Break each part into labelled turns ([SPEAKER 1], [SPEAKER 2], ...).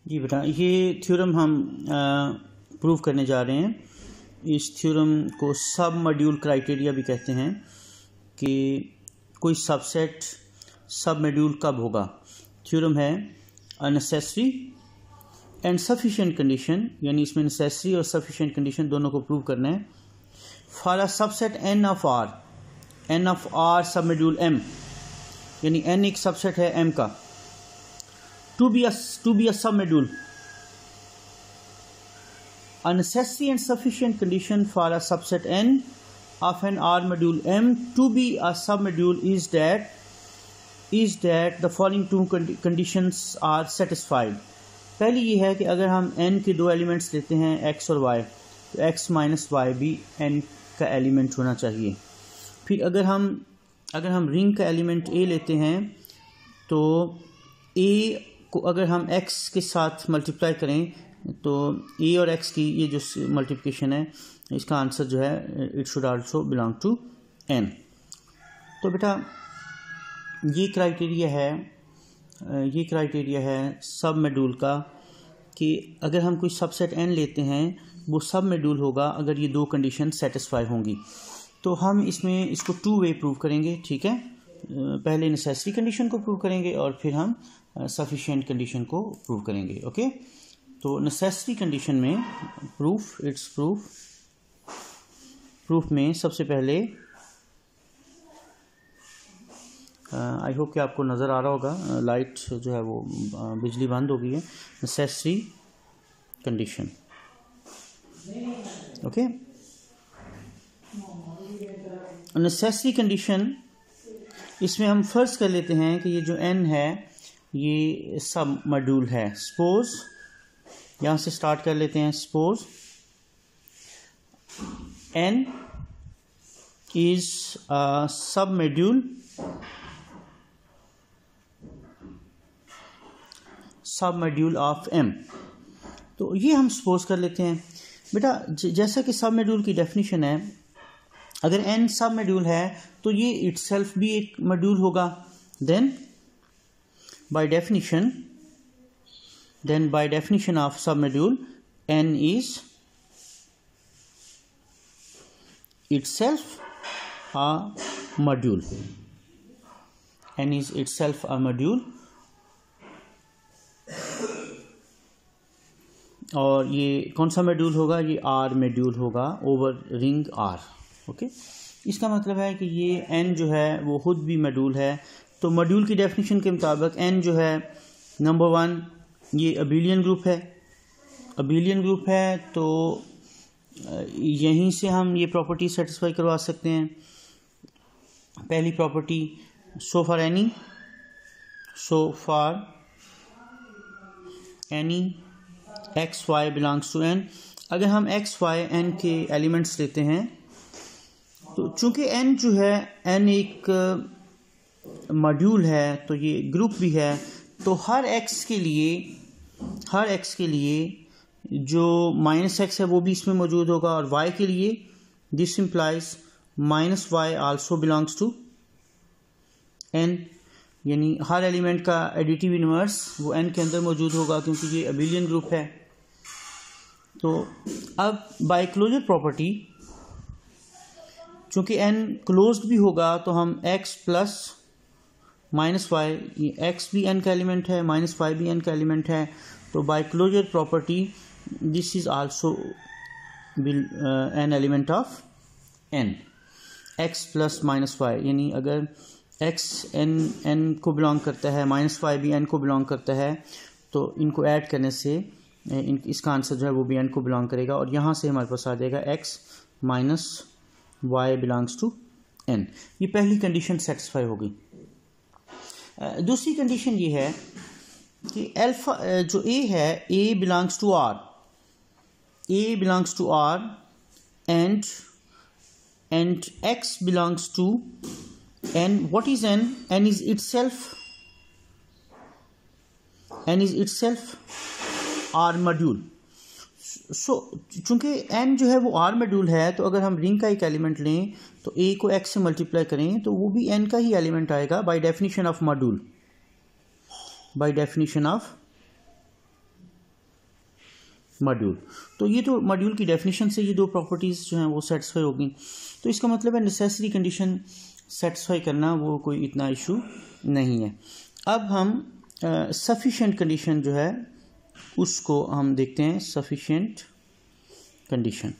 [SPEAKER 1] जी बेटा, ये थ्योरम हम प्रूव करने जा रहे हैं। इस थ्योरम को सब मॉड्यूल क्राइटेरिया भी कहते हैं कि कोई सबसेट सब मॉड्यूल कब होगा। थ्योरम है a necessary and sufficient condition, यानी इसमें नेसेसरी और सफिशिएंट कंडीशन दोनों को प्रूव करना है। For a subset N of R submodule M, यानी एन एक सबसेट है एम का, to be a submodule. A necessary and sufficient condition for a subset n of an R module M to be a submodule is that the following two conditions are satisfied. पहली ये है कि अगर हम n के दो elements लेते हैं x और y, तो x माइनस y भी n का एलिमेंट होना चाहिए। फिर अगर हम रिंग का एलिमेंट a लेते हैं तो a को अगर हम x के साथ मल्टीप्लाई करें तो a और x की ये जो मल्टीप्लिकेशन है, इसका आंसर जो है it should also belong to n। तो बेटा ये क्राइटेरिया है सब मॉड्यूल का कि अगर हम कोई सबसेट n लेते हैं वो सब मॉड्यूल होगा अगर ये दो कंडीशन सेटिस्फाई होंगी। तो हम इसको टू वे प्रूव करेंगे, ठीक है। पहले नेसेसरी कंडीशन को प्रूव करेंगे और फिर हम सफिशिएंट कंडीशन को प्रूव करेंगे, ओके। तो नेसेसरी कंडीशन में प्रूफ में सबसे पहले आई होप कि आपको नज़र आ रहा होगा, लाइट जो है वो बिजली बंद हो गई है। Necessary condition, okay. Necessary condition इसमें हम फर्ज कर लेते हैं कि ये जो n है ये सब मॉड्यूल है। सपोज यहाँ से स्टार्ट कर लेते हैं। सपोज n इज अ सब मॉड्यूल ऑफ m। तो ये हम सपोज कर लेते हैं बेटा। जैसा कि सब मॉड्यूल की डेफिनेशन है, अगर n सब मॉड्यूल है तो ये इटसेल्फ भी एक मॉड्यूल होगा। Then by definition of submodule, n is itself a module. n is itself a module। और ये कौन सा मॉड्यूल होगा? ये R मॉड्यूल होगा ओवर रिंग R, ओके। इसका मतलब है कि ये n जो है वो खुद भी मॉड्यूल है। तो मॉड्यूल की डेफिनेशन के मुताबिक n जो है, नंबर 1 ये अबेलियन ग्रुप है, तो यहीं से हम ये प्रॉपर्टी सेटिस्फाई करवा सकते हैं। पहली property, so for any X Y belongs to n। अगर हम एक्स वाई n के एलिमेंट्स लेते हैं तो चूंकि n जो है n एक मॉड्यूल है तो ये ग्रुप भी है, तो हर x के लिए जो माइनस x है वो भी इसमें मौजूद होगा, और y के लिए this implies minus y also belongs to n, यानी हर एलिमेंट का एडिटिव इनवर्स वो n के अंदर मौजूद होगा क्योंकि ये अबेलियन ग्रुप है। तो अब बाय क्लोजर प्रॉपर्टी, चूंकि n क्लोज्ड भी होगा तो हम x plus minus y, x भी n का एलिमेंट है, माइनस वाई भी n का एलिमेंट है, तो by closure property this is also an element of n, x plus minus y, यानी अगर x n को बिलोंग करता है, माइनस वाई भी n को बिलोंग करता है, तो इनको ऐड करने से इसका आंसर जो है वो भी n को बिलोंग करेगा, और यहाँ से हमारे पास आ जाएगा x minus y belongs to n। ये पहली कंडीशन सेटिस्फाई होगी। दूसरी कंडीशन ये है कि अल्फा जो a है, a belongs to R and x belongs to n। What is n? n is itself R module. So चूंकि n जो है वो R मॉड्यूल है, तो अगर हम रिंग का एक एलिमेंट लें तो a को x से मल्टीप्लाई करें तो वो भी n का ही एलिमेंट आएगा by definition of module. Module. तो ये तो मॉड्यूल की डेफिनेशन से ये दो प्रॉपर्टीज़ जो हैं वो सेटिस्फाई होगी। तो इसका मतलब है नेसेसरी कंडीशन सेटिस्फाई करना वो कोई इतना इशू नहीं है। अब हम सफिशिएंट कंडीशन जो है उसको हम देखते हैं। सफिशिएंट कंडीशन,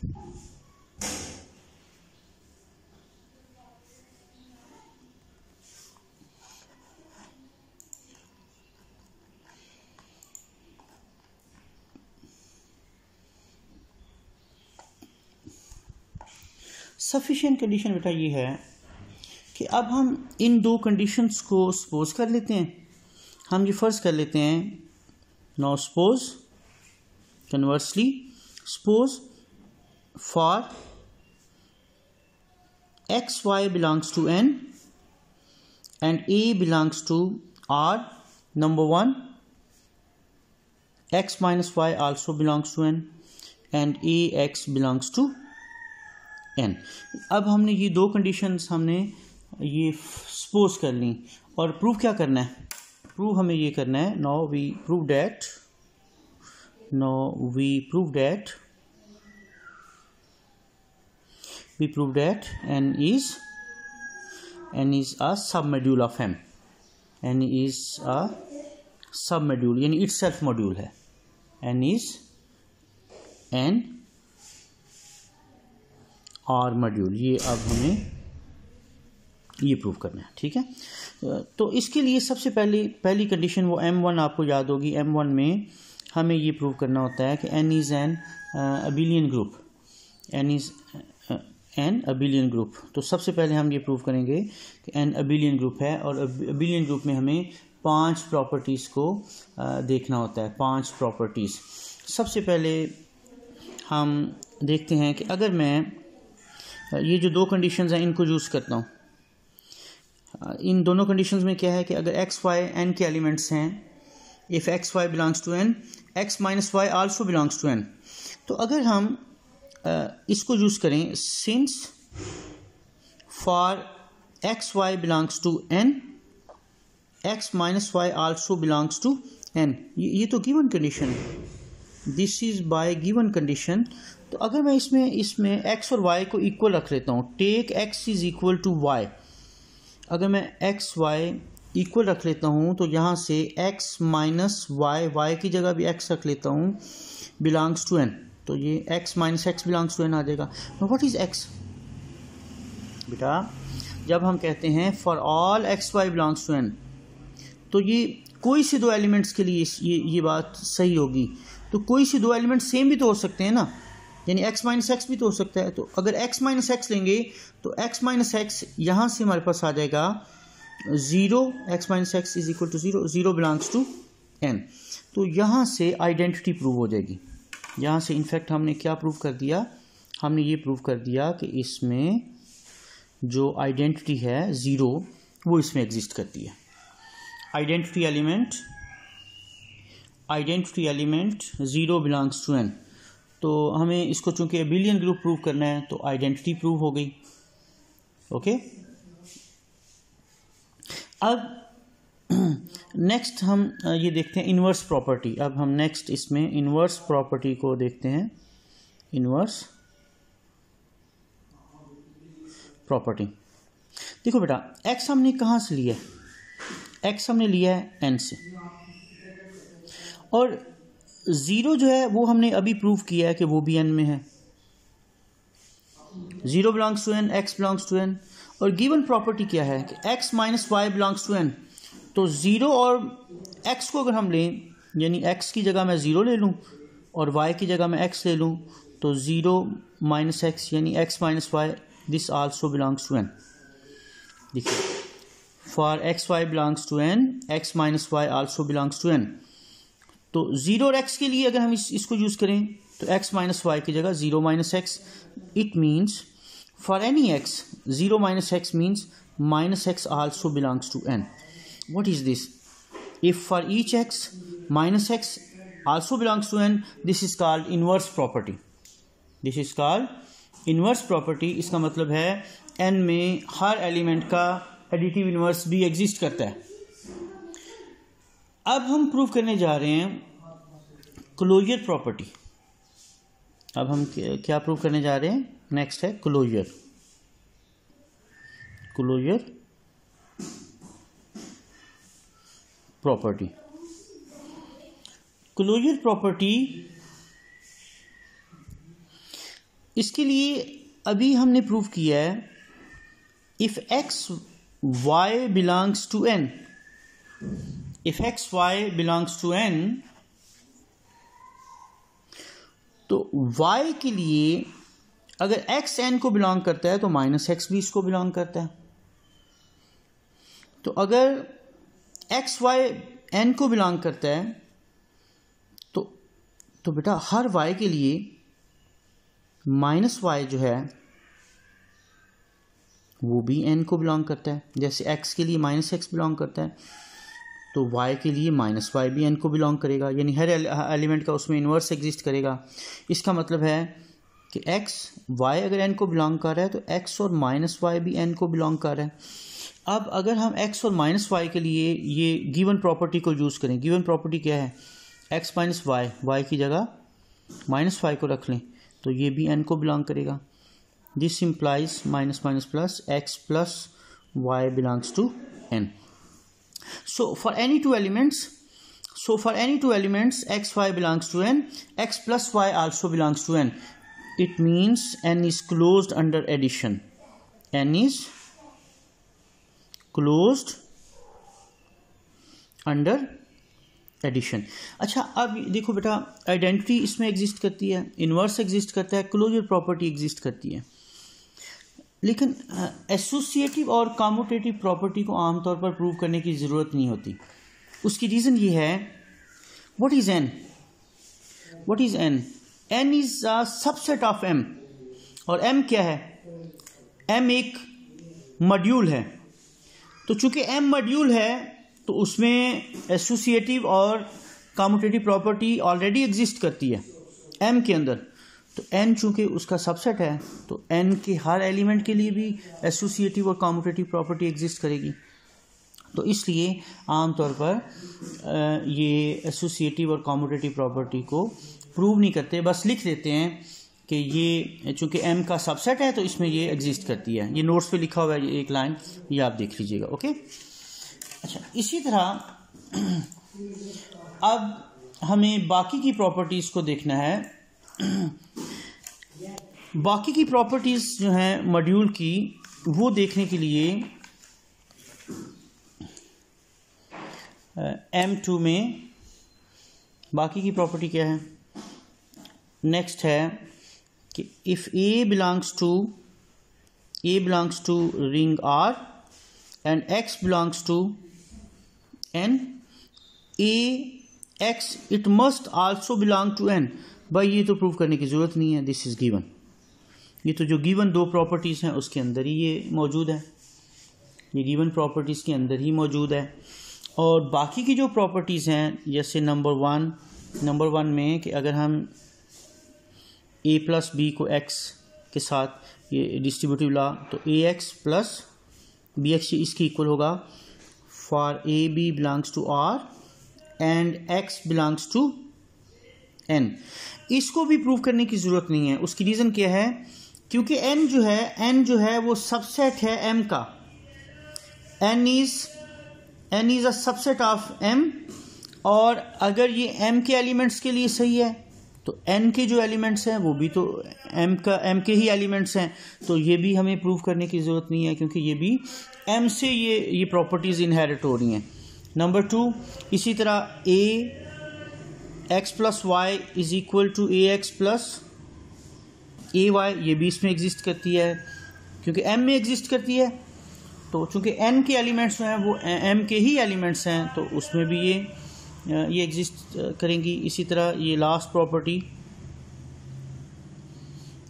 [SPEAKER 1] सफिशिएंट कंडीशन बेटा ये है कि अब हम इन दो कंडीशंस को सपोज कर लेते हैं। हम ये फर्ज कर लेते हैं। Now suppose conversely, suppose for x Y belongs to n and a belongs to r, number one x minus y also belongs to n and a x belongs to n. अब हमने ये दो कंडीशंस हमने ये suppose कर ली और prove क्या करना है? प्रूव हमें ये करना है। Now we prove that n is a submodule of m। n is a submodule यानी itself मॉड्यूल है। n is n और मॉड्यूल, ये अब हमें ये प्रूव करना है। ठीक है, तो इसके लिए सबसे पहली कंडीशन वो m1 आपको याद होगी। m1 में हमें ये प्रूव करना होता है कि n is an abelian group. n is an abelian group. तो सबसे पहले हम ये प्रूव करेंगे कि n अबिलियन ग्रुप है और अबिलियन ग्रुप में हमें 5 प्रॉपर्टीज़ को देखना होता है। 5 प्रॉपर्टीज़। सबसे पहले हम देखते हैं कि अगर मैं ये जो दो कंडीशंस हैं इनको यूज़ करता हूँ। इन दोनों कंडीशंस में क्या है कि अगर एक्स वाई एन के एलिमेंट्स हैं, if x Y belongs to n, x minus y also belongs to n. तो अगर हम इसको यूज़ करें, since for x Y belongs to n, x minus y also belongs to n, ये तो given condition है। This is by given condition. तो अगर मैं इसमें x और y को इक्वल रख लेता हूँ, take x is equal to y। अगर मैं x y इक्वल रख लेता हूँ तो यहाँ से x माइनस y की जगह भी x रख लेता हूँ, बिलोंग्स टू n। तो ये x minus x belongs to n आ जाएगा। What is x? बेटा जब हम कहते हैं for all x Y belongs to n, तो ये कोई से दो एलिमेंट्स के लिए ये बात सही होगी। तो कोई से दो एलिमेंट सेम भी तो हो सकते हैं ना, यानी x माइनस एक्स भी तो हो सकता है। तो अगर x माइनस एक्स लेंगे तो x माइनस एक्स यहाँ से हमारे पास आ जाएगा 0, x minus x is equal to 0, 0 belongs to n। तो यहाँ से आइडेंटिटी प्रूव हो जाएगी। यहाँ से इनफैक्ट हमने क्या प्रूव कर दिया? हमने ये प्रूव कर दिया कि इसमें जो आइडेंटिटी है 0 वो इसमें एग्जिस्ट करती है। Identity element 0 belongs to n। तो हमें इसको चूंकि अबिलियन ग्रुप प्रूव करना है तो आइडेंटिटी प्रूव हो गई। ओके, अब नेक्स्ट हम ये देखते हैं इन्वर्स प्रॉपर्टी। अब हम नेक्स्ट इसमें इन्वर्स प्रॉपर्टी को देखते हैं। इन्वर्स प्रॉपर्टी, देखो बेटा x हमने कहाँ से लिया है? x हमने लिया है n से, और 0 जो है वो हमने अभी प्रूव किया है कि वो भी n में है। 0 belongs to n, x belongs to n। और गिवन प्रॉपर्टी क्या है कि x minus y belongs to n। तो 0 और x को अगर हम लें, यानी x की जगह मैं 0 ले लूँ और y की जगह मैं x ले लूँ, तो 0 माइनस एक्स यानी x minus y, this also belongs to n। देखिए, for x Y belongs to n, x minus y also belongs to n। तो 0 और x के लिए अगर हम इसको यूज़ करें तो x माइनस वाई की जगह 0 minus x. It means for any x 0 minus x means minus x also belongs to n। What is this? If for each x minus x also belongs to n, this is called inverse property. This is called inverse property. इसका मतलब है n में हर element का additive inverse भी exist करता है। अब हम प्रूव करने जा रहे हैं क्लोजर प्रॉपर्टी। अब हम क्या प्रूव करने जा रहे हैं? नेक्स्ट है क्लोजर प्रॉपर्टी। क्लोजर प्रॉपर्टी, इसके लिए अभी हमने प्रूव किया है if x Y belongs to n, if x Y belongs to n, तो y के लिए अगर x n को बिलोंग करता है तो माइनस एक्स भी इसको बिलोंग करता है। तो अगर x y n को बिलोंग करता है तो बेटा हर y के लिए माइनस y जो है वो भी n को बिलोंग करता है। जैसे x के लिए माइनस एक्स बिलोंग करता है तो y के लिए माइनस वाई भी n को बिलोंग करेगा, यानी हर एलिमेंट का उसमें इन्वर्स एग्जिस्ट करेगा। इसका मतलब है कि x y अगर n को बिलोंग कर रहा है तो x और माइनस वाई भी n को बिलोंग कर रहा है। अब अगर हम x और माइनस वाई के लिए ये गिवन प्रॉपर्टी को यूज़ करें, गिवन प्रॉपर्टी क्या है? x माइनस वाई, वाई की जगह माइनस वाई को रख लें तो ये भी n को बिलोंग करेगा। This implies minus minus plus x plus y belongs to n। So for any two elements x y belongs to n, x plus y also belongs to n. It means n is closed under addition. n is closed under addition. अच्छा, अब देखो बेटा, identity इसमें exist करती है, inverse exist करता है, closure property exist करती है, लेकिन एसोसिएटिव और कम्यूटेटिव प्रॉपर्टी को आमतौर पर प्रूव करने की ज़रूरत नहीं होती। उसकी रीज़न ये है, what is n? What is n? N is a subset of m. और एम क्या है? एम एक मॉड्यूल है। तो चूंकि एम मॉड्यूल है तो उसमें एसोसिएटिव और कम्यूटेटिव प्रॉपर्टी ऑलरेडी एग्जिस्ट करती है एम के अंदर। तो n चूंकि उसका सबसेट है तो n के हर एलिमेंट के लिए भी एसोसिएटिव और कम्यूटेटिव प्रॉपर्टी एग्जिस्ट करेगी। तो इसलिए आमतौर पर ये एसोसिएटिव और कम्यूटेटिव प्रॉपर्टी को प्रूव नहीं करते, बस लिख देते हैं कि ये चूंकि m का सबसेट है तो इसमें ये एग्जिस्ट करती है। ये नोट्स पे लिखा हुआ है एक लाइन, ये आप देख लीजिएगा। ओके, अच्छा, इसी तरह अब हमें बाकी की प्रॉपर्टीज़ को देखना है। बाकी की प्रॉपर्टीज़ जो हैं मॉड्यूल की, वो देखने के लिए M2 में बाकी की प्रॉपर्टी क्या है? नेक्स्ट है कि if A belongs to ring R and X belongs to N, X it must also belong to N। भाई ये तो प्रूव करने की ज़रूरत नहीं है, दिस इज़ गिवन। ये तो जो गिवन दो प्रॉपर्टीज़ हैं उसके अंदर ही ये मौजूद है, ये गिवन प्रॉपर्टीज़ के अंदर ही मौजूद है। और बाकी की जो प्रॉपर्टीज़ हैं, जैसे नंबर वन में कि अगर हम a प्लस बी को x के साथ ये डिस्ट्रीब्यूटिव ला तो ax प्लस बी एक्स इसके इक्वल होगा for a b belongs to r and x belongs to n। इसको भी प्रूव करने की ज़रूरत नहीं है। उसकी रीज़न क्या है? क्योंकि n जो है वो सबसेट है m का। n is a subset of m, और अगर ये m के एलिमेंट्स के लिए सही है तो n के जो एलिमेंट्स हैं वो भी तो m के ही एलिमेंट्स हैं। तो ये भी हमें प्रूव करने की ज़रूरत नहीं है, क्योंकि ये भी m से ये प्रॉपर्टीज़ इनहेरिट हो रही हैं। नंबर 2, इसी तरह x plus y is equal to ax plus ay, ये भी इसमें एग्जिस्ट करती है क्योंकि m में एग्जिस्ट करती है। तो चूंकि n के एलिमेंट्स हैं वो m के ही एलिमेंट्स हैं तो उसमें भी ये एग्जिस्ट करेंगी। इसी तरह ये लास्ट प्रॉपर्टी,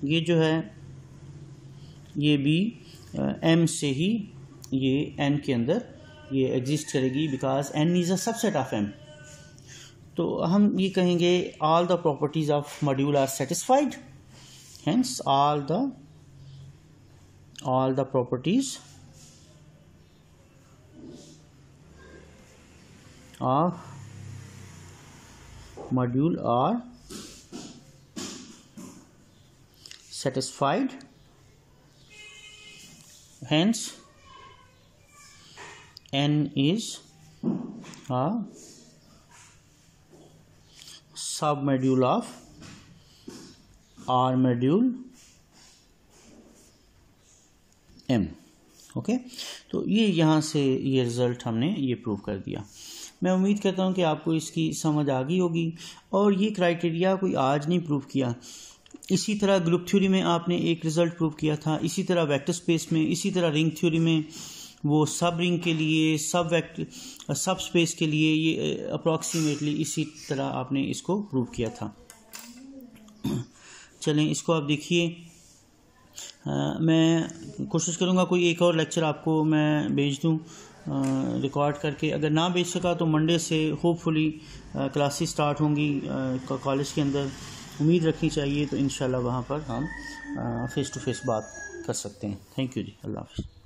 [SPEAKER 1] ये जो है ये भी m से ही ये n के अंदर ये एग्जिस्ट करेगी, because n is a subset of m। तो हम ये कहेंगे all the properties of module are satisfied, hence all the properties of module are satisfied, hence n is a submodule of R module M। Okay, तो ये यहाँ से ये result हमने ये प्रूव कर दिया। मैं उम्मीद करता हूँ कि आपको इसकी समझ आ गई होगी। और ये क्राइटेरिया कोई आज नहीं प्रूव किया, इसी तरह ग्रुप थ्योरी में आपने एक रिज़ल्ट प्रूव किया था, इसी तरह वेक्टर स्पेस में, इसी तरह रिंग थ्योरी में वो सब रिंग के लिए, सब स्पेस के लिए ये अप्रॉक्सीमेटली इसी तरह आपने इसको प्रूव किया था। चलें, इसको आप देखिए। मैं कोशिश करूँगा कोई एक और लेक्चर आपको मैं भेज दूँ रिकॉर्ड करके। अगर ना भेज सका तो मंडे से होपफुली क्लासेस स्टार्ट होंगी कॉलेज के अंदर, उम्मीद रखनी चाहिए। तो इंशाल्लाह वहाँ पर हम फेस टू फेस बात कर सकते हैं। थैंक यू जी, अल्लाह हाफ़िज़।